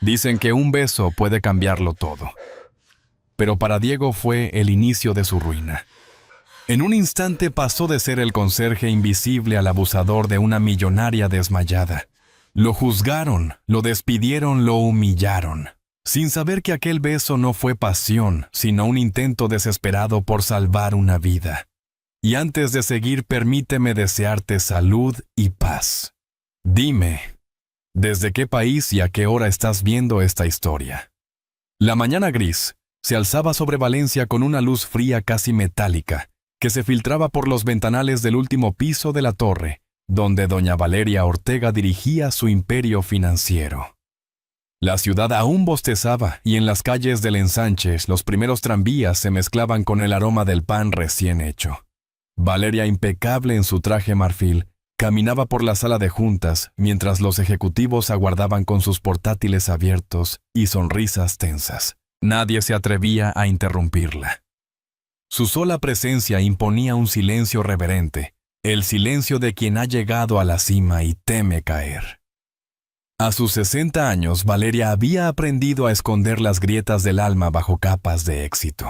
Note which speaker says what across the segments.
Speaker 1: Dicen que un beso puede cambiarlo todo. Pero para Diego fue el inicio de su ruina. En un instante pasó de ser el conserje invisible al abusador de una millonaria desmayada. Lo juzgaron, lo despidieron, lo humillaron, sin saber que aquel beso no fue pasión, sino un intento desesperado por salvar una vida. Y antes de seguir, permíteme desearte salud y paz. Dime, ¿desde qué país y a qué hora estás viendo esta historia? La mañana gris se alzaba sobre Valencia con una luz fría casi metálica, que se filtraba por los ventanales del último piso de la torre, donde doña Valeria Ortega dirigía su imperio financiero. La ciudad aún bostezaba y en las calles del ensanche los primeros tranvías se mezclaban con el aroma del pan recién hecho. Valeria, impecable en su traje marfil, caminaba por la sala de juntas mientras los ejecutivos aguardaban con sus portátiles abiertos y sonrisas tensas. Nadie se atrevía a interrumpirla. Su sola presencia imponía un silencio reverente, el silencio de quien ha llegado a la cima y teme caer. A sus 60 años, Valeria había aprendido a esconder las grietas del alma bajo capas de éxito.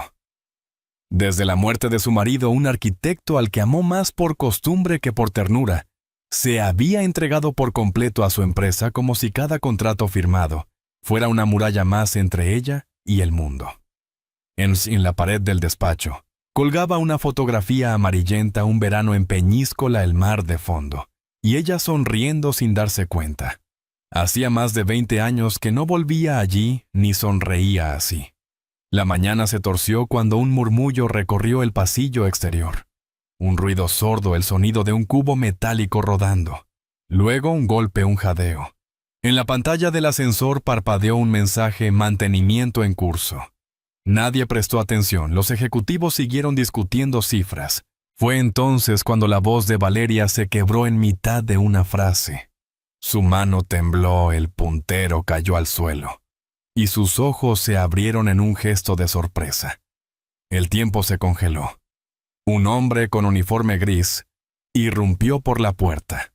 Speaker 1: Desde la muerte de su marido, un arquitecto al que amó más por costumbre que por ternura, se había entregado por completo a su empresa como si cada contrato firmado fuera una muralla más entre ella y el mundo. En la pared del despacho, colgaba una fotografía amarillenta, un verano en Peñíscola, el mar de fondo, y ella sonriendo sin darse cuenta. Hacía más de 20 años que no volvía allí ni sonreía así. La mañana se torció cuando un murmullo recorrió el pasillo exterior. Un ruido sordo, el sonido de un cubo metálico rodando. Luego un golpe, un jadeo. En la pantalla del ascensor parpadeó un mensaje: mantenimiento en curso. Nadie prestó atención, los ejecutivos siguieron discutiendo cifras. Fue entonces cuando la voz de Valeria se quebró en mitad de una frase. Su mano tembló, el puntero cayó al suelo, y sus ojos se abrieron en un gesto de sorpresa. El tiempo se congeló. Un hombre con uniforme gris irrumpió por la puerta.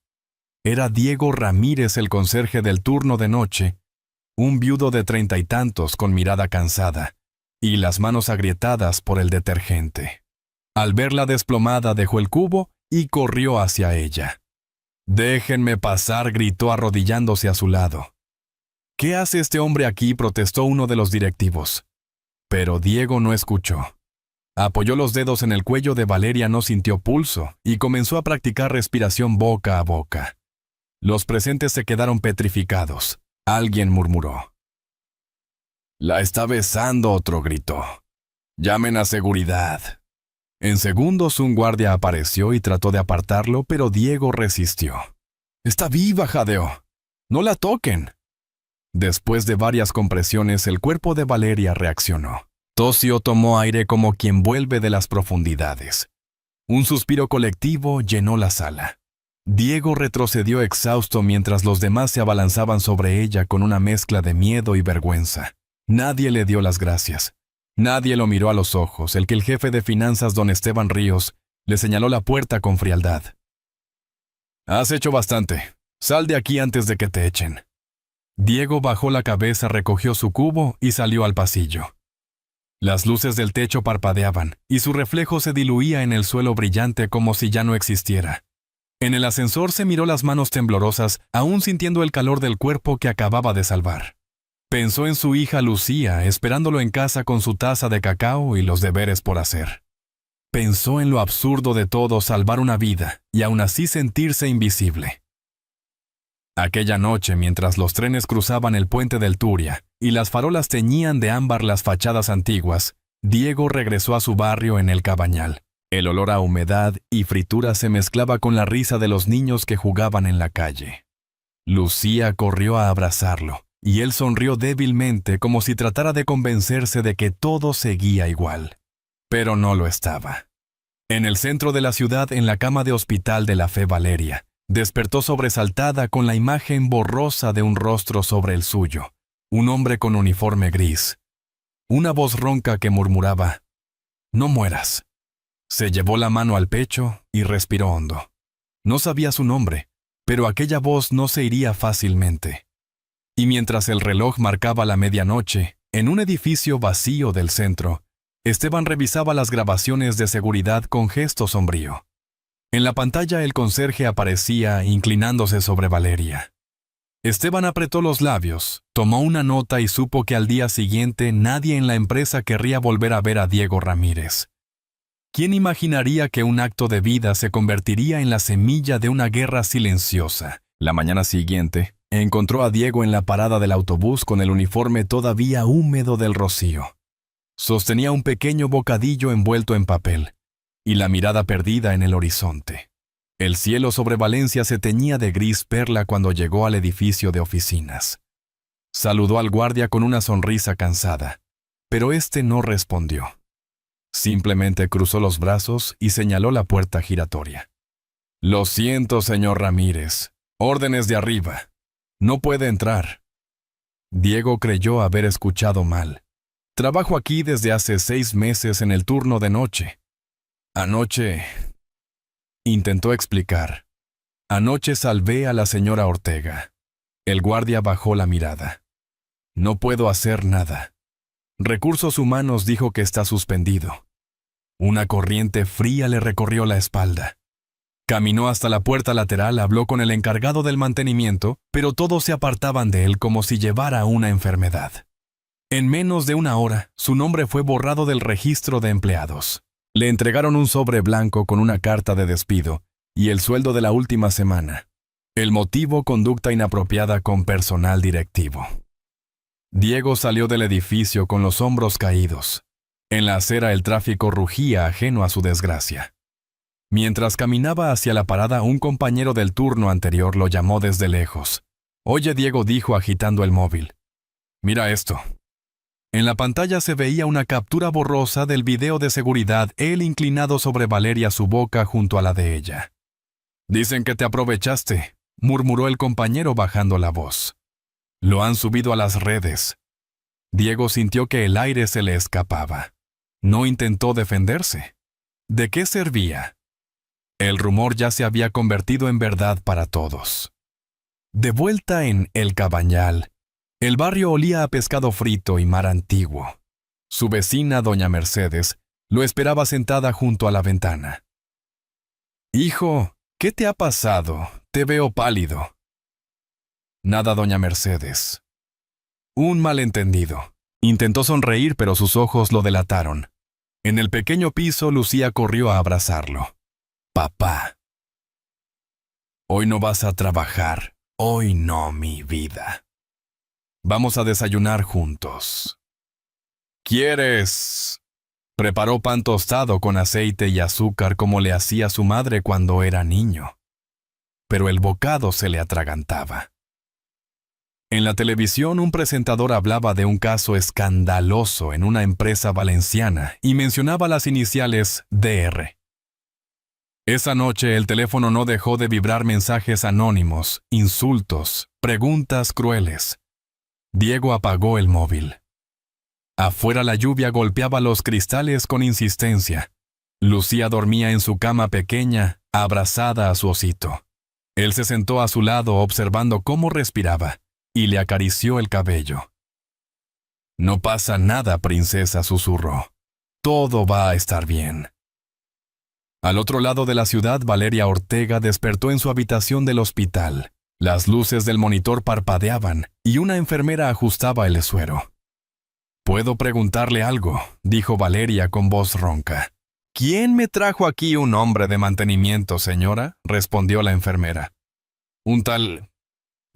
Speaker 1: Era Diego Ramírez, el conserje del turno de noche, un viudo de 30 y tantos con mirada cansada y las manos agrietadas por el detergente. Al verla desplomada, dejó el cubo y corrió hacia ella. «Déjenme pasar», gritó arrodillándose a su lado. «¿Qué hace este hombre aquí?», protestó uno de los directivos. Pero Diego no escuchó. Apoyó los dedos en el cuello de Valeria, no sintió pulso y comenzó a practicar respiración boca a boca. Los presentes se quedaron petrificados. Alguien murmuró: «La está besando», otro gritó. «Llamen a seguridad». En segundos un guardia apareció y trató de apartarlo, pero Diego resistió. «Está viva», jadeó. «No la toquen». Después de varias compresiones, el cuerpo de Valeria reaccionó. Tosió, tomó aire como quien vuelve de las profundidades. Un suspiro colectivo llenó la sala. Diego retrocedió exhausto mientras los demás se abalanzaban sobre ella con una mezcla de miedo y vergüenza. Nadie le dio las gracias. Nadie lo miró a los ojos. El jefe de finanzas, don Esteban Ríos, le señaló la puerta con frialdad. «Has hecho bastante. Sal de aquí antes de que te echen». Diego bajó la cabeza, recogió su cubo y salió al pasillo. Las luces del techo parpadeaban y su reflejo se diluía en el suelo brillante como si ya no existiera. En el ascensor se miró las manos temblorosas, aún sintiendo el calor del cuerpo que acababa de salvar. Pensó en su hija Lucía, esperándolo en casa con su taza de cacao y los deberes por hacer. Pensó en lo absurdo de todo, salvar una vida y aún así sentirse invisible. Aquella noche, mientras los trenes cruzaban el puente del Turia y las farolas teñían de ámbar las fachadas antiguas, Diego regresó a su barrio en el Cabañal. El olor a humedad y fritura se mezclaba con la risa de los niños que jugaban en la calle. Lucía corrió a abrazarlo, y él sonrió débilmente como si tratara de convencerse de que todo seguía igual. Pero no lo estaba. En el centro de la ciudad, en la cama de hospital de la Fe, Valeria despertó sobresaltada con la imagen borrosa de un rostro sobre el suyo, un hombre con uniforme gris. Una voz ronca que murmuraba: «No mueras». Se llevó la mano al pecho y respiró hondo. No sabía su nombre, pero aquella voz no se iría fácilmente. Y mientras el reloj marcaba la medianoche, en un edificio vacío del centro, Esteban revisaba las grabaciones de seguridad con gesto sombrío. En la pantalla el conserje aparecía inclinándose sobre Valeria. Esteban apretó los labios, tomó una nota y supo que al día siguiente nadie en la empresa querría volver a ver a Diego Ramírez. ¿Quién imaginaría que un acto de vida se convertiría en la semilla de una guerra silenciosa? La mañana siguiente, encontró a Diego en la parada del autobús con el uniforme todavía húmedo del rocío. Sostenía un pequeño bocadillo envuelto en papel, y la mirada perdida en el horizonte. El cielo sobre Valencia se teñía de gris perla cuando llegó al edificio de oficinas. Saludó al guardia con una sonrisa cansada, pero éste no respondió. Simplemente cruzó los brazos y señaló la puerta giratoria. «Lo siento, señor Ramírez. Órdenes de arriba. No puede entrar». Diego creyó haber escuchado mal. «Trabajo aquí desde hace 6 meses en el turno de noche. Anoche...» Intentó explicar. «Anoche salvé a la señora Ortega». El guardia bajó la mirada. «No puedo hacer nada. Recursos Humanos dijo que está suspendido». Una corriente fría le recorrió la espalda. Caminó hasta la puerta lateral, habló con el encargado del mantenimiento, pero todos se apartaban de él como si llevara una enfermedad. En menos de una hora, su nombre fue borrado del registro de empleados. Le entregaron un sobre blanco con una carta de despido y el sueldo de la última semana. El motivo: conducta inapropiada con personal directivo. Diego salió del edificio con los hombros caídos. En la acera el tráfico rugía ajeno a su desgracia. Mientras caminaba hacia la parada, un compañero del turno anterior lo llamó desde lejos. «Oye, Diego», dijo agitando el móvil. «Mira esto». En la pantalla se veía una captura borrosa del video de seguridad, él inclinado sobre Valeria, su boca junto a la de ella. «Dicen que te aprovechaste», murmuró el compañero bajando la voz. «Lo han subido a las redes». Diego sintió que el aire se le escapaba. No intentó defenderse. ¿De qué servía? El rumor ya se había convertido en verdad para todos. De vuelta en El Cabañal, el barrio olía a pescado frito y mar antiguo. Su vecina, doña Mercedes, lo esperaba sentada junto a la ventana. «Hijo, ¿qué te ha pasado? Te veo pálido». «Nada, doña Mercedes». «Un malentendido». Intentó sonreír, pero sus ojos lo delataron. En el pequeño piso, Lucía corrió a abrazarlo. «Papá». «Hoy no vas a trabajar. Hoy no, mi vida. Vamos a desayunar juntos». «¿Quieres...?» Preparó pan tostado con aceite y azúcar como le hacía su madre cuando era niño. Pero el bocado se le atragantaba. En la televisión, un presentador hablaba de un caso escandaloso en una empresa valenciana y mencionaba las iniciales DR. Esa noche el teléfono no dejó de vibrar mensajes anónimos, insultos, preguntas crueles. Diego apagó el móvil. Afuera la lluvia golpeaba los cristales con insistencia. Lucía dormía en su cama pequeña, abrazada a su osito. Él se sentó a su lado observando cómo respiraba y le acarició el cabello. «No pasa nada, princesa», susurró. «Todo va a estar bien». Al otro lado de la ciudad, Valeria Ortega despertó en su habitación del hospital. Las luces del monitor parpadeaban y una enfermera ajustaba el suero. «¿Puedo preguntarle algo?», dijo Valeria con voz ronca. «¿Quién me trajo aquí un hombre de mantenimiento, señora?», respondió la enfermera. «Un tal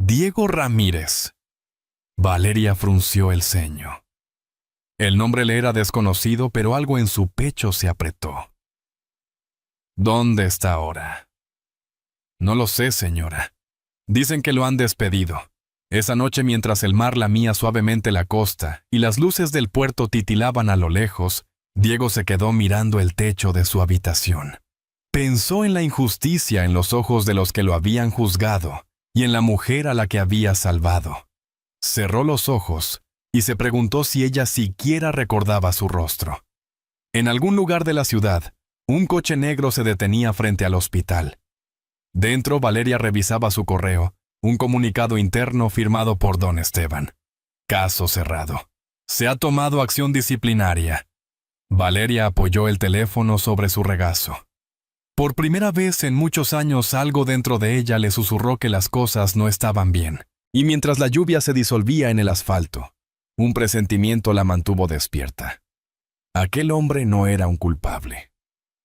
Speaker 1: Diego Ramírez». Valeria frunció el ceño. El nombre le era desconocido, pero algo en su pecho se apretó. «¿Dónde está ahora?». «No lo sé, señora. Dicen que lo han despedido. Esa noche, mientras el mar lamía suavemente la costa y las luces del puerto titilaban a lo lejos, Diego se quedó mirando el techo de su habitación. Pensó en la injusticia en los ojos de los que lo habían juzgado y en la mujer a la que había salvado. Cerró los ojos y se preguntó si ella siquiera recordaba su rostro. En algún lugar de la ciudad, un coche negro se detenía frente al hospital. Dentro, Valeria revisaba su correo Un comunicado interno firmado por don Esteban. Caso cerrado. Se ha tomado acción disciplinaria. Valeria apoyó el teléfono sobre su regazo. Por primera vez en muchos años algo dentro de ella le susurró que las cosas no estaban bien. Y mientras la lluvia se disolvía en el asfalto, un presentimiento la mantuvo despierta. Aquel hombre no era un culpable.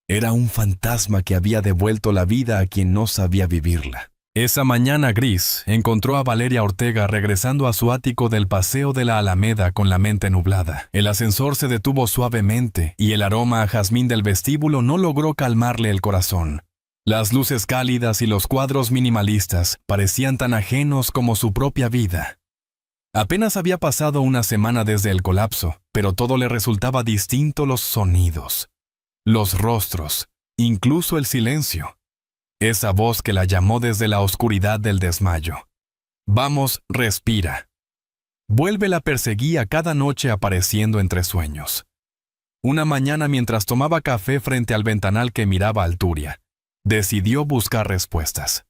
Speaker 1: Era un fantasma que había devuelto la vida a quien no sabía vivirla. Esa mañana gris encontró a Valeria Ortega regresando a su ático del paseo de la Alameda con la mente nublada. El ascensor se detuvo suavemente y el aroma a jazmín del vestíbulo no logró calmarle el corazón. Las luces cálidas y los cuadros minimalistas parecían tan ajenos como su propia vida. Apenas había pasado una semana desde el colapso, pero todo le resultaba distinto: los sonidos, los rostros, incluso el silencio. Esa voz que la llamó desde la oscuridad del desmayo. Vamos, respira. Vuelve la perseguía cada noche apareciendo entre sueños. Una mañana mientras tomaba café frente al ventanal que miraba al Turia, decidió buscar respuestas.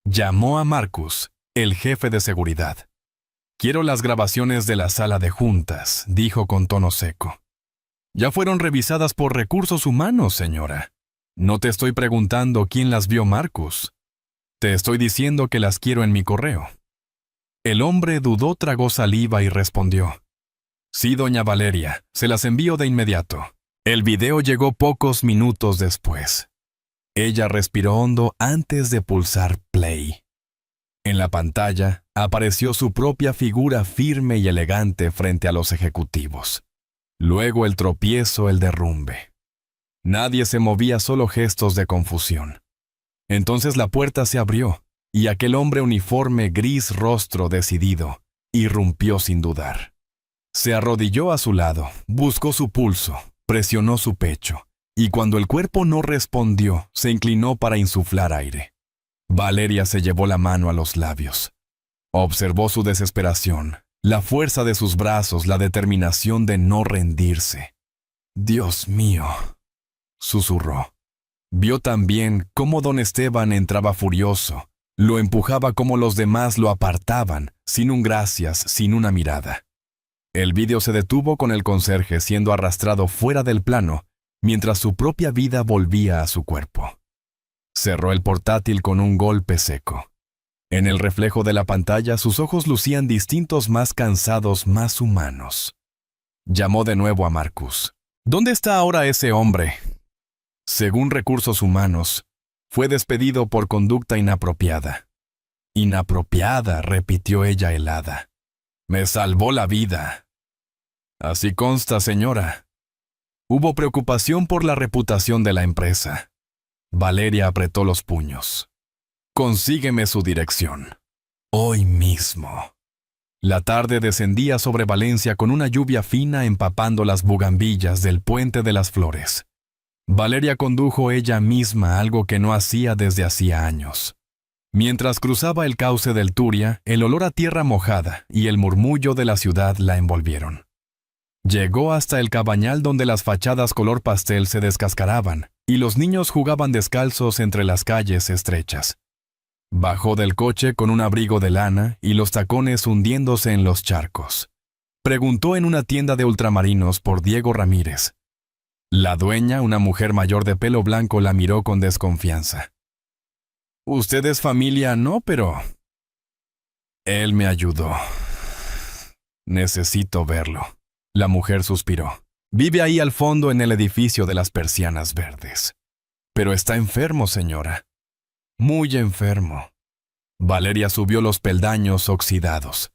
Speaker 1: Llamó a Marcus, el jefe de seguridad. Quiero las grabaciones de la sala de juntas, dijo con tono seco. Ya fueron revisadas por recursos humanos, señora. No te estoy preguntando quién las vio, Marcus. Te estoy diciendo que las quiero en mi correo. El hombre dudó, tragó saliva y respondió. Sí, doña Valeria, se las envío de inmediato. El video llegó pocos minutos después. Ella respiró hondo antes de pulsar play. En la pantalla apareció su propia figura firme y elegante frente a los ejecutivos. Luego el tropiezo, el derrumbe. Nadie se movía, solo gestos de confusión. Entonces la puerta se abrió, y aquel hombre uniforme, gris, rostro decidido, irrumpió sin dudar. Se arrodilló a su lado, buscó su pulso, presionó su pecho, y cuando el cuerpo no respondió, se inclinó para insuflar aire. Valeria se llevó la mano a los labios. Observó su desesperación, la fuerza de sus brazos, la determinación de no rendirse. «Dios mío», susurró. Vio también cómo don Esteban entraba furioso, lo empujaba como los demás lo apartaban, sin un gracias, sin una mirada. El vídeo se detuvo con el conserje siendo arrastrado fuera del plano, mientras su propia vida volvía a su cuerpo. Cerró el portátil con un golpe seco. En el reflejo de la pantalla sus ojos lucían distintos, más cansados, más humanos. Llamó de nuevo a Marcus. ¿Dónde está ahora ese hombre? Según recursos humanos, fue despedido por conducta inapropiada. Inapropiada, repitió ella helada. Me salvó la vida. Así consta, señora. Hubo preocupación por la reputación de la empresa. Valeria apretó los puños. Consígueme su dirección. Hoy mismo. La tarde descendía sobre Valencia con una lluvia fina empapando las bugambillas del Puente de las Flores. Valeria condujo ella misma, algo que no hacía desde hacía años. Mientras cruzaba el cauce del Turia, el olor a tierra mojada y el murmullo de la ciudad la envolvieron. Llegó hasta el cabañal donde las fachadas color pastel se descascaraban y los niños jugaban descalzos entre las calles estrechas. Bajó del coche con un abrigo de lana y los tacones hundiéndose en los charcos. Preguntó en una tienda de ultramarinos por Diego Ramírez. La dueña, una mujer mayor de pelo blanco, la miró con desconfianza. «Usted es familia, ¿no? Pero...» «Él me ayudó. Necesito verlo». La mujer suspiró. «Vive ahí al fondo en el edificio de las persianas verdes. Pero está enfermo, señora. Muy enfermo». Valeria subió los peldaños oxidados.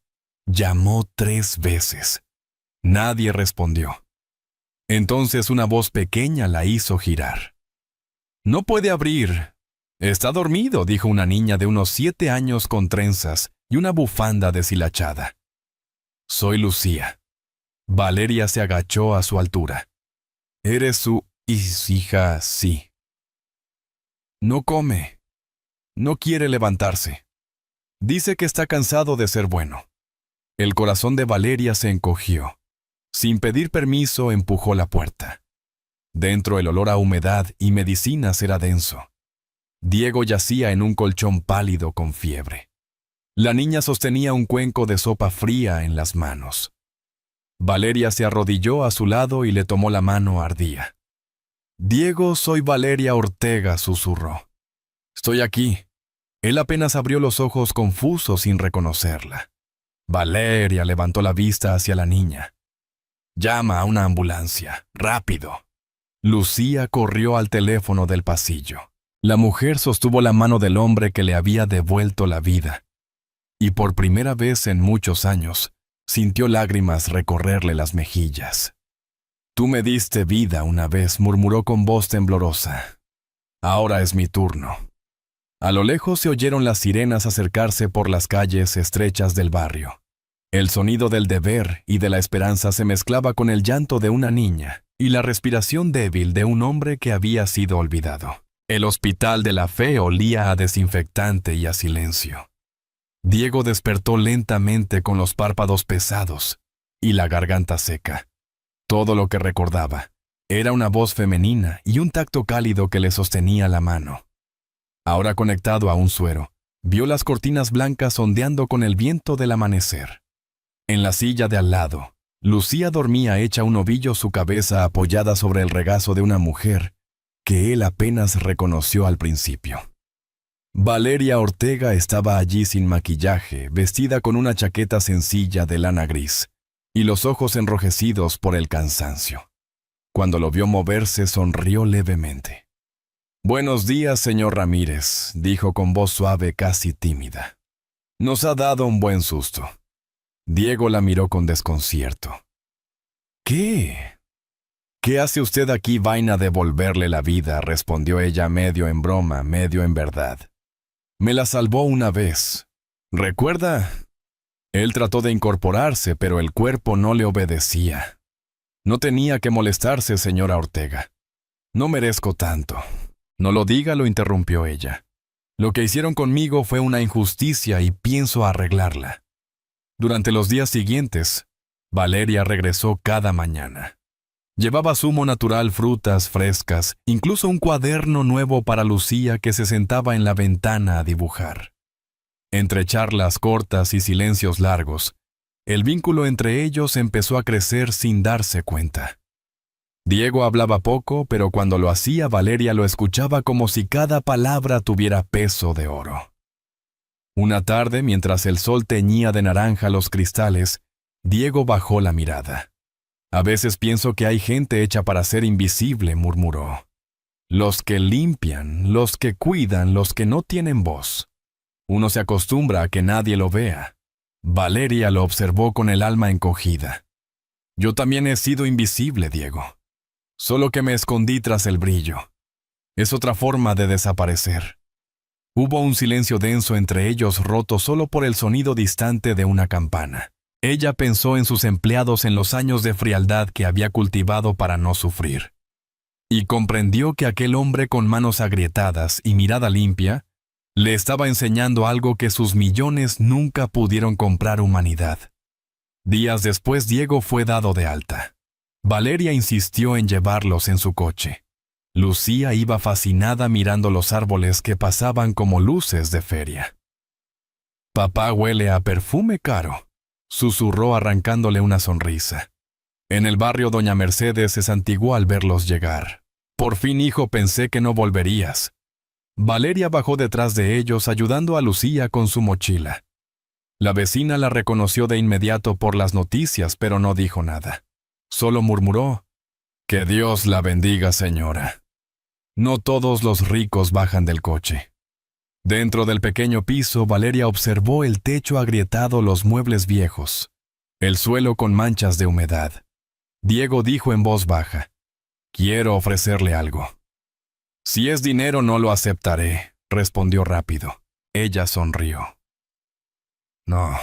Speaker 1: Llamó 3 veces. Nadie respondió. Entonces una voz pequeña la hizo girar. «No puede abrir. Está dormido», dijo una niña de unos 7 años con trenzas y una bufanda deshilachada. «Soy Lucía». Valeria se agachó a su altura. «¿Eres su hija?» «Sí». «No come. No quiere levantarse. Dice que está cansado de ser bueno». El corazón de Valeria se encogió. Sin pedir permiso, empujó la puerta. Dentro el olor a humedad y medicinas era denso. Diego yacía en un colchón pálido con fiebre. La niña sostenía un cuenco de sopa fría en las manos. Valeria se arrodilló a su lado y le tomó la mano ardía. «Diego, soy Valeria Ortega», susurró. «Estoy aquí». Él apenas abrió los ojos confuso sin reconocerla. Valeria levantó la vista hacia la niña. «Llama a una ambulancia, rápido». Lucía corrió al teléfono del pasillo. La mujer sostuvo la mano del hombre que le había devuelto la vida. Y por primera vez en muchos años, sintió lágrimas recorrerle las mejillas. «Tú me diste vida una vez», murmuró con voz temblorosa. «Ahora es mi turno». A lo lejos se oyeron las sirenas acercarse por las calles estrechas del barrio. El sonido del deber y de la esperanza se mezclaba con el llanto de una niña y la respiración débil de un hombre que había sido olvidado. El hospital de la fe olía a desinfectante y a silencio. Diego despertó lentamente con los párpados pesados y la garganta seca. Todo lo que recordaba era una voz femenina y un tacto cálido que le sostenía la mano. Ahora conectado a un suero, vio las cortinas blancas ondeando con el viento del amanecer. En la silla de al lado, Lucía dormía hecha un ovillo, su cabeza apoyada sobre el regazo de una mujer que él apenas reconoció al principio. Valeria Ortega estaba allí sin maquillaje, vestida con una chaqueta sencilla de lana gris y los ojos enrojecidos por el cansancio. Cuando lo vio moverse, sonrió levemente. «Buenos días, señor Ramírez», dijo con voz suave, casi tímida. «Nos ha dado un buen susto». Diego la miró con desconcierto. «¿Qué? ¿Qué hace usted aquí, vaina de devolverle la vida?», respondió ella medio en broma, medio en verdad. «Me la salvó una vez. ¿Recuerda?» Él trató de incorporarse, pero el cuerpo no le obedecía. «No tenía que molestarse, señora Ortega. No merezco tanto». «No lo diga», lo interrumpió ella. «Lo que hicieron conmigo fue una injusticia y pienso arreglarla». Durante los días siguientes, Valeria regresó cada mañana. Llevaba zumo natural, frutas frescas, incluso un cuaderno nuevo para Lucía que se sentaba en la ventana a dibujar. Entre charlas cortas y silencios largos, el vínculo entre ellos empezó a crecer sin darse cuenta. Diego hablaba poco, pero cuando lo hacía, Valeria lo escuchaba como si cada palabra tuviera peso de oro. Una tarde, mientras el sol teñía de naranja los cristales, Diego bajó la mirada. «A veces pienso que hay gente hecha para ser invisible», murmuró. «Los que limpian, los que cuidan, los que no tienen voz. Uno se acostumbra a que nadie lo vea». Valeria lo observó con el alma encogida. «Yo también he sido invisible, Diego. Solo que me escondí tras el brillo. Es otra forma de desaparecer». Hubo un silencio denso entre ellos, roto solo por el sonido distante de una campana. Ella pensó en sus empleados, en los años de frialdad que había cultivado para no sufrir. Y comprendió que aquel hombre con manos agrietadas y mirada limpia le estaba enseñando algo que sus millones nunca pudieron comprar: humanidad. Días después, Diego fue dado de alta. Valeria insistió en llevarlos en su coche. Lucía iba fascinada mirando los árboles que pasaban como luces de feria. «Papá huele a perfume caro», susurró arrancándole una sonrisa. En el barrio doña Mercedes se santiguó al verlos llegar. «Por fin, hijo, pensé que no volverías». Valeria bajó detrás de ellos ayudando a Lucía con su mochila. La vecina la reconoció de inmediato por las noticias, pero no dijo nada. Solo murmuró: «Que Dios la bendiga, señora». No todos los ricos bajan del coche. Dentro del pequeño piso, Valeria observó el techo agrietado, los muebles viejos, el suelo con manchas de humedad. Diego dijo en voz baja: «Quiero ofrecerle algo». «Si es dinero, no lo aceptaré», respondió rápido. Ella sonrió. «No,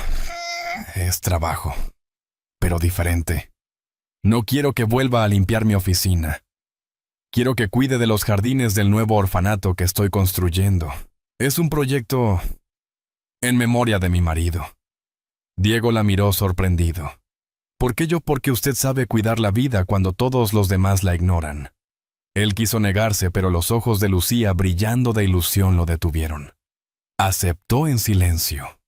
Speaker 1: es trabajo, pero diferente. No quiero que vuelva a limpiar mi oficina. Quiero que cuide de los jardines del nuevo orfanato que estoy construyendo. Es un proyecto en memoria de mi marido». Diego la miró sorprendido. «¿Por qué yo? Porque usted sabe cuidar la vida cuando todos los demás la ignoran». Él quiso negarse, pero los ojos de Lucía, brillando de ilusión, lo detuvieron. Aceptó en silencio.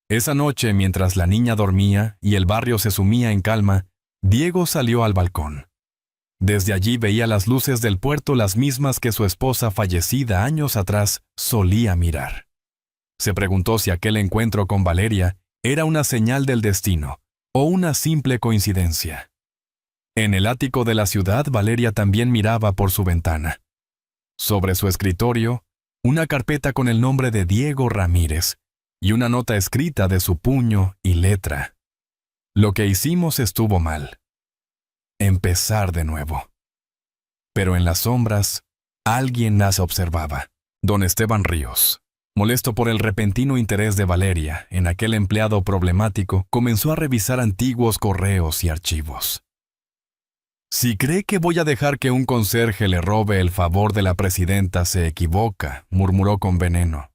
Speaker 1: Esa noche, mientras la niña dormía y el barrio se sumía en calma, Diego salió al balcón. Desde allí veía las luces del puerto, las mismas que su esposa fallecida años atrás solía mirar. Se preguntó si aquel encuentro con Valeria era una señal del destino o una simple coincidencia. En el ático de la ciudad, Valeria también miraba por su ventana. Sobre su escritorio, una carpeta con el nombre de Diego Ramírez y una nota escrita de su puño y letra. Lo que hicimos estuvo mal. Empezar de nuevo. Pero en las sombras, alguien las observaba. Don Esteban Ríos, molesto por el repentino interés de Valeria en aquel empleado problemático, comenzó a revisar antiguos correos y archivos. Si cree que voy a dejar que un conserje le robe el favor de la presidenta, se equivoca, murmuró con veneno.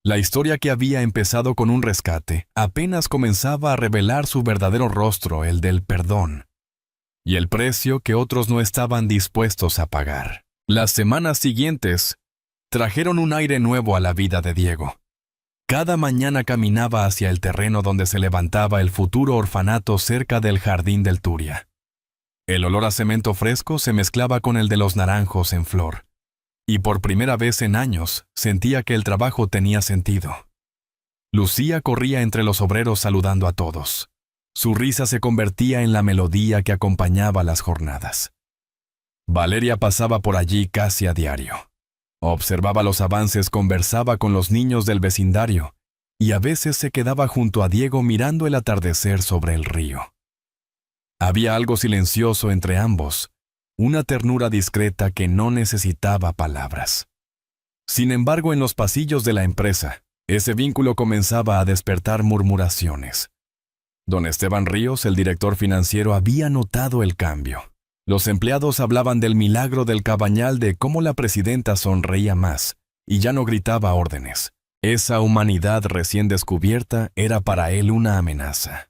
Speaker 1: La historia, que había empezado con un rescate, apenas comenzaba a revelar su verdadero rostro, el del perdón, y el precio que otros no estaban dispuestos a pagar. Las semanas siguientes trajeron un aire nuevo a la vida de Diego. Cada mañana caminaba hacia el terreno donde se levantaba el futuro orfanato cerca del jardín del Turia. El olor a cemento fresco se mezclaba con el de los naranjos en flor, y por primera vez en años sentía que el trabajo tenía sentido. Lucía corría entre los obreros saludando a todos. Su risa se convertía en la melodía que acompañaba las jornadas. Valeria pasaba por allí casi a diario. Observaba los avances, conversaba con los niños del vecindario y a veces se quedaba junto a Diego mirando el atardecer sobre el río. Había algo silencioso entre ambos, una ternura discreta que no necesitaba palabras. Sin embargo, en los pasillos de la empresa, ese vínculo comenzaba a despertar murmuraciones. Don Esteban Ríos, el director financiero, había notado el cambio. Los empleados hablaban del milagro del Cabañal, de cómo la presidenta sonreía más y ya no gritaba órdenes. Esa humanidad recién descubierta era para él una amenaza.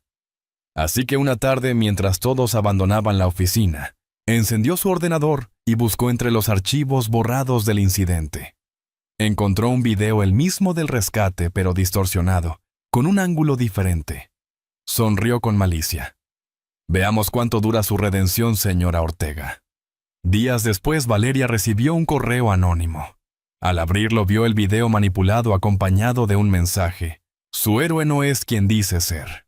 Speaker 1: Así que una tarde, mientras todos abandonaban la oficina, encendió su ordenador y buscó entre los archivos borrados del incidente. Encontró un video, el mismo del rescate, pero distorsionado, con un ángulo diferente. Sonrió con malicia. Veamos cuánto dura su redención, señora Ortega. Días después, Valeria recibió un correo anónimo. Al abrirlo, vio el video manipulado acompañado de un mensaje. Su héroe no es quien dice ser.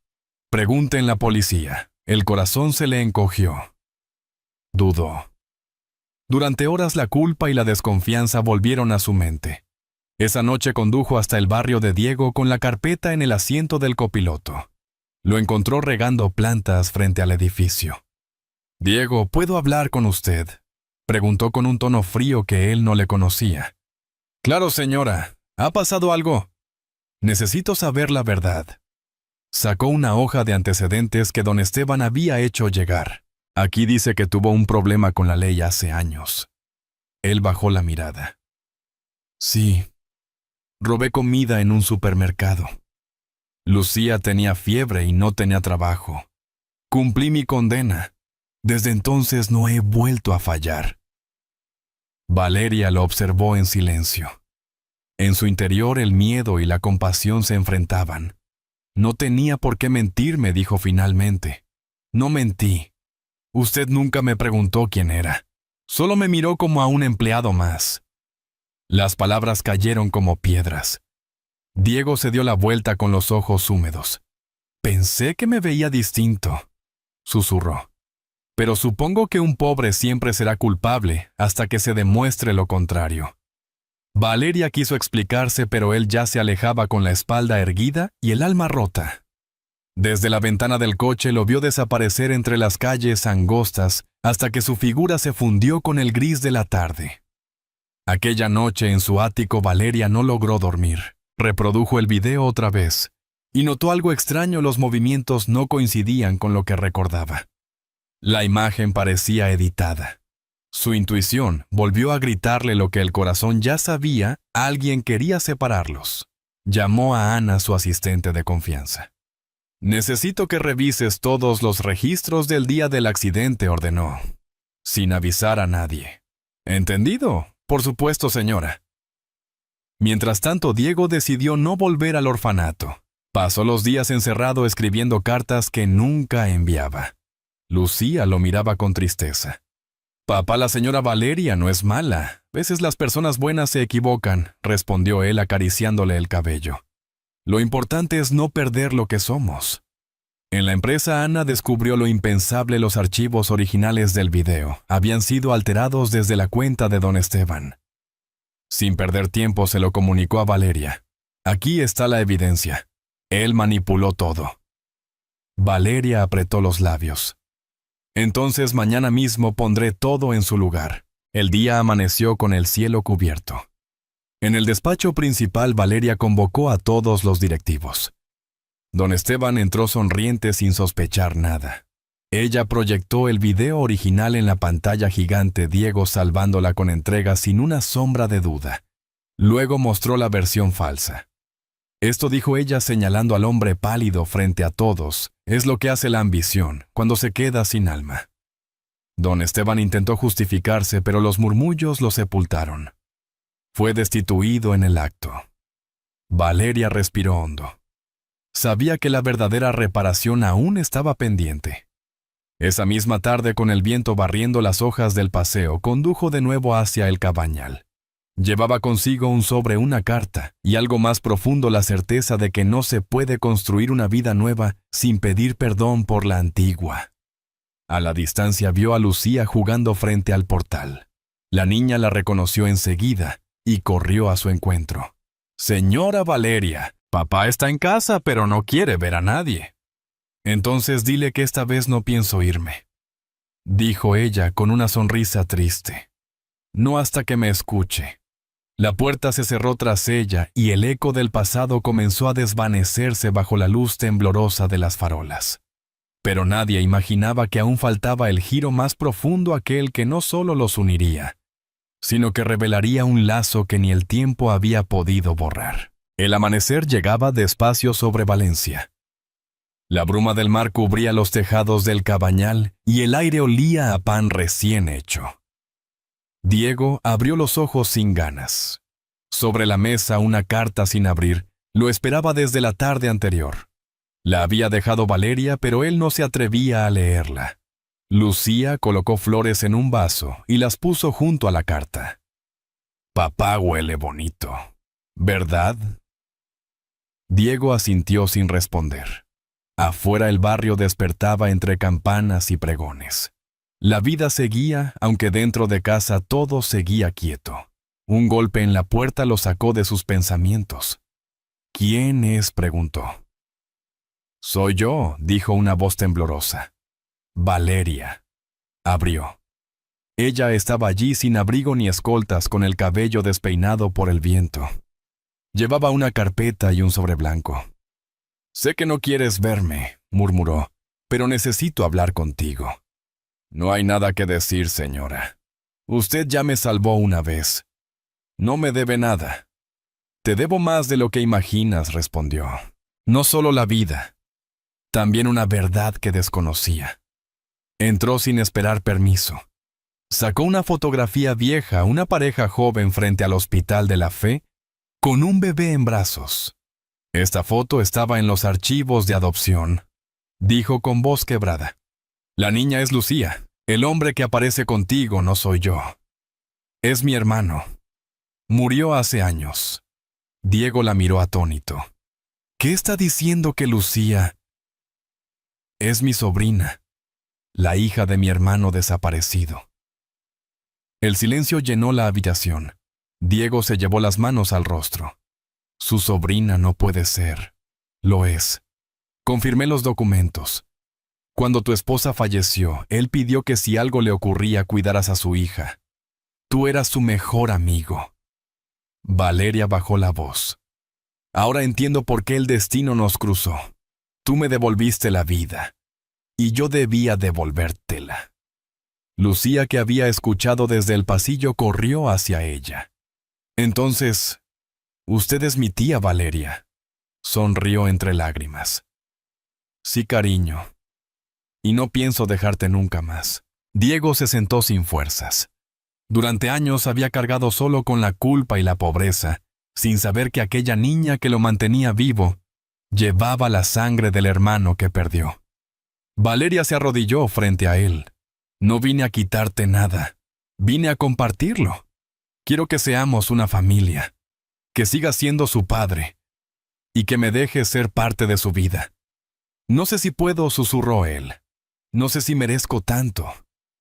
Speaker 1: Pregunte en la policía. El corazón se le encogió. Dudó. Durante horas la culpa y la desconfianza volvieron a su mente. Esa noche condujo hasta el barrio de Diego con la carpeta en el asiento del copiloto. Lo encontró regando plantas frente al edificio. «Diego, ¿puedo hablar con usted?», preguntó con un tono frío que él no le conocía. «Claro, señora. ¿Ha pasado algo?». «Necesito saber la verdad». Sacó una hoja de antecedentes que don Esteban había hecho llegar. «Aquí dice que tuvo un problema con la ley hace años». Él bajó la mirada. «Sí. Robé comida en un supermercado. Lucía tenía fiebre y no tenía trabajo. Cumplí mi condena. Desde entonces no he vuelto a fallar». Valeria lo observó en silencio. En su interior el miedo y la compasión se enfrentaban. «No tenía por qué mentirme», dijo finalmente. «No mentí. Usted nunca me preguntó quién era. Solo me miró como a un empleado más». Las palabras cayeron como piedras. Diego se dio la vuelta con los ojos húmedos. «Pensé que me veía distinto», susurró. «Pero supongo que un pobre siempre será culpable hasta que se demuestre lo contrario». Valeria quiso explicarse, pero él ya se alejaba con la espalda erguida y el alma rota. Desde la ventana del coche lo vio desaparecer entre las calles angostas hasta que su figura se fundió con el gris de la tarde. Aquella noche en su ático, Valeria no logró dormir. Reprodujo el video otra vez y notó algo extraño: los movimientos no coincidían con lo que recordaba. La imagen parecía editada. Su intuición volvió a gritarle lo que el corazón ya sabía: alguien quería separarlos. Llamó a Ana, su asistente de confianza. «Necesito que revises todos los registros del día del accidente», ordenó, sin avisar a nadie. «¿Entendido? Por supuesto, señora». Mientras tanto, Diego decidió no volver al orfanato. Pasó los días encerrado escribiendo cartas que nunca enviaba. Lucía lo miraba con tristeza. «Papá, la señora Valeria no es mala. A veces las personas buenas se equivocan», respondió él acariciándole el cabello. «Lo importante es no perder lo que somos». En la empresa Ana descubrió lo impensable: los archivos originales del video habían sido alterados desde la cuenta de don Esteban. Sin perder tiempo se lo comunicó a Valeria. «Aquí está la evidencia. Él manipuló todo». Valeria apretó los labios. «Entonces mañana mismo pondré todo en su lugar». El día amaneció con el cielo cubierto. En el despacho principal Valeria convocó a todos los directivos. Don Esteban entró sonriente sin sospechar nada. Ella proyectó el video original en la pantalla gigante, Diego salvándola con entrega sin una sombra de duda. Luego mostró la versión falsa. «Esto», dijo ella señalando al hombre pálido frente a todos, «es lo que hace la ambición cuando se queda sin alma». Don Esteban intentó justificarse, pero los murmullos lo sepultaron. Fue destituido en el acto. Valeria respiró hondo. Sabía que la verdadera reparación aún estaba pendiente. Esa misma tarde, con el viento barriendo las hojas del paseo, condujo de nuevo hacia el cabañal. Llevaba consigo un sobre, una carta, y algo más profundo: la certeza de que no se puede construir una vida nueva sin pedir perdón por la antigua. A la distancia vio a Lucía jugando frente al portal. La niña la reconoció enseguida y corrió a su encuentro. «Señora Valeria, papá está en casa, pero no quiere ver a nadie». «Entonces dile que esta vez no pienso irme», dijo ella con una sonrisa triste. «No hasta que me escuche». La puerta se cerró tras ella y el eco del pasado comenzó a desvanecerse bajo la luz temblorosa de las farolas. Pero nadie imaginaba que aún faltaba el giro más profundo, aquel que no solo los uniría, sino que revelaría un lazo que ni el tiempo había podido borrar. El amanecer llegaba despacio sobre Valencia. La bruma del mar cubría los tejados del cabañal y el aire olía a pan recién hecho. Diego abrió los ojos sin ganas. Sobre la mesa una carta sin abrir. Lo esperaba desde la tarde anterior. La había dejado Valeria, pero él no se atrevía a leerla. Lucía colocó flores en un vaso y las puso junto a la carta. «Papá huele bonito, ¿verdad?». Diego asintió sin responder. Afuera el barrio despertaba entre campanas y pregones. La vida seguía, aunque dentro de casa todo seguía quieto. Un golpe en la puerta lo sacó de sus pensamientos. «¿Quién es?», preguntó. «Soy yo», dijo una voz temblorosa. «Valeria». Abrió. Ella estaba allí sin abrigo ni escoltas, con el cabello despeinado por el viento. Llevaba una carpeta y un sobre blanco. «Sé que no quieres verme», murmuró, «pero necesito hablar contigo». «No hay nada que decir, señora. Usted ya me salvó una vez. No me debe nada». «Te debo más de lo que imaginas», respondió. «No solo la vida, también una verdad que desconocía». Entró sin esperar permiso. Sacó una fotografía vieja, una pareja joven frente al Hospital de la Fe, con un bebé en brazos. «Esta foto estaba en los archivos de adopción», dijo con voz quebrada. «La niña es Lucía. El hombre que aparece contigo no soy yo. Es mi hermano. Murió hace años». Diego la miró atónito. «¿Qué está diciendo que Lucía?» «Es mi sobrina, la hija de mi hermano desaparecido». El silencio llenó la habitación. Diego se llevó las manos al rostro. «Su sobrina no puede ser». «Lo es. Confirmé los documentos. Cuando tu esposa falleció, él pidió que si algo le ocurría cuidaras a su hija. Tú eras su mejor amigo». Valeria bajó la voz. «Ahora entiendo por qué el destino nos cruzó. Tú me devolviste la vida, y yo debía devolvértela». Lucía, que había escuchado desde el pasillo, corrió hacia ella. «Entonces, usted es mi tía Valeria», sonrió entre lágrimas. «Sí, cariño. Y no pienso dejarte nunca más». Diego se sentó sin fuerzas. Durante años había cargado solo con la culpa y la pobreza, sin saber que aquella niña que lo mantenía vivo Llevaba la sangre del hermano que perdió. Valeria se arrodilló frente a él. No vine a quitarte nada. Vine a compartirlo. Quiero que seamos una familia. Que sigas siendo su padre. Y que me dejes ser parte de su vida. No sé si puedo, susurró él. No sé si merezco tanto.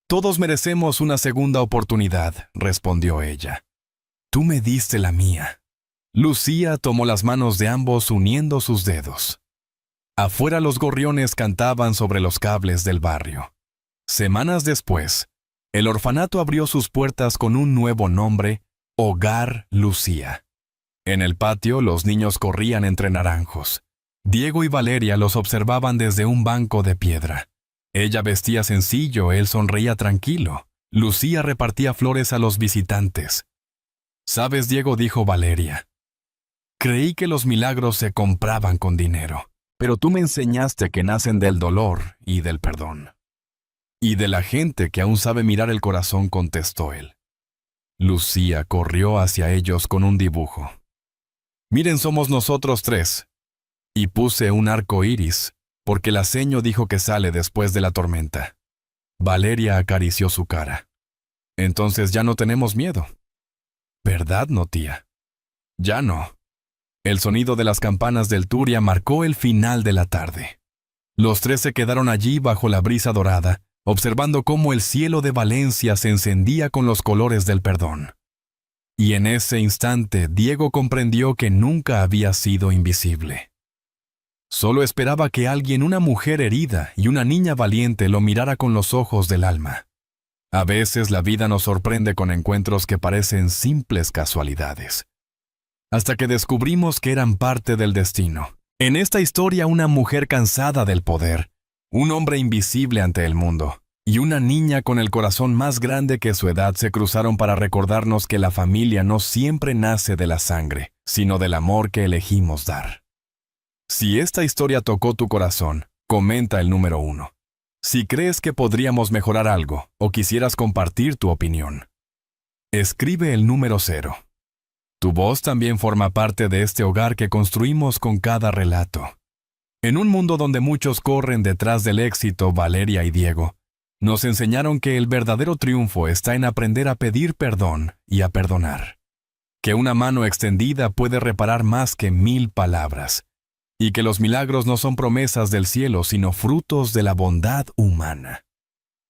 Speaker 1: Todos merecemos una segunda oportunidad, respondió ella. Tú me diste la mía. Lucía tomó las manos de ambos uniendo sus dedos. Afuera los gorriones cantaban sobre los cables del barrio. Semanas después, el orfanato abrió sus puertas con un nuevo nombre, Hogar Lucía. En el patio los niños corrían entre naranjos. Diego y Valeria los observaban desde un banco de piedra. Ella vestía sencillo, él sonreía tranquilo. Lucía repartía flores a los visitantes. «¿Sabes, Diego?», dijo Valeria. «Creí que los milagros se compraban con dinero, pero tú me enseñaste que nacen del dolor y del perdón». «Y de la gente que aún sabe mirar el corazón», contestó él. Lucía corrió hacia ellos con un dibujo. «Miren, somos nosotros tres». Y puse un arco iris, porque la seño dijo que sale después de la tormenta. Valeria acarició su cara. «Entonces ya no tenemos miedo». «¿Verdad, no, tía?» «Ya no». El sonido de las campanas del Turia marcó el final de la tarde. Los tres se quedaron allí bajo la brisa dorada, observando cómo el cielo de Valencia se encendía con los colores del perdón. Y en ese instante Diego comprendió que nunca había sido invisible. Solo esperaba que alguien, una mujer herida y una niña valiente, lo mirara con los ojos del alma. A veces la vida nos sorprende con encuentros que parecen simples casualidades, hasta que descubrimos que eran parte del destino. En esta historia, una mujer cansada del poder, un hombre invisible ante el mundo, y una niña con el corazón más grande que su edad se cruzaron para recordarnos que la familia no siempre nace de la sangre, sino del amor que elegimos dar. Si esta historia tocó tu corazón, comenta el número 1. Si crees que podríamos mejorar algo o quisieras compartir tu opinión, escribe el número 0. Tu voz también forma parte de este hogar que construimos con cada relato. En un mundo donde muchos corren detrás del éxito, Valeria y Diego nos enseñaron que el verdadero triunfo está en aprender a pedir perdón y a perdonar. Que una mano extendida puede reparar más que 1000 palabras. Y que los milagros no son promesas del cielo, sino frutos de la bondad humana.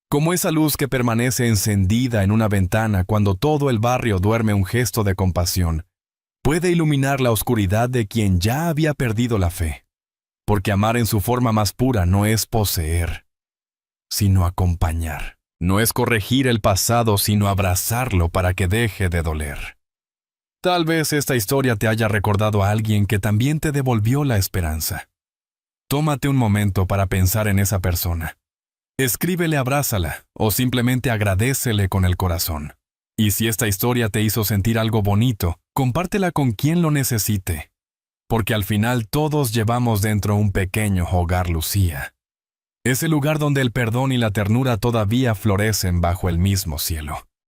Speaker 1: Como esa luz que permanece encendida en una ventana cuando todo el barrio duerme, un gesto de compasión puede iluminar la oscuridad de quien ya había perdido la fe. Porque amar en su forma más pura no es poseer, sino acompañar. No es corregir el pasado, sino abrazarlo para que deje de doler. Tal vez esta historia te haya recordado a alguien que también te devolvió la esperanza. Tómate un momento para pensar en esa persona. Escríbele, abrázala o simplemente agradécele con el corazón. Y si esta historia te hizo sentir algo bonito, compártela con quien lo necesite. Porque al final todos llevamos dentro un pequeño hogar Lucía. Ese lugar donde el perdón y la ternura todavía florecen bajo el mismo cielo.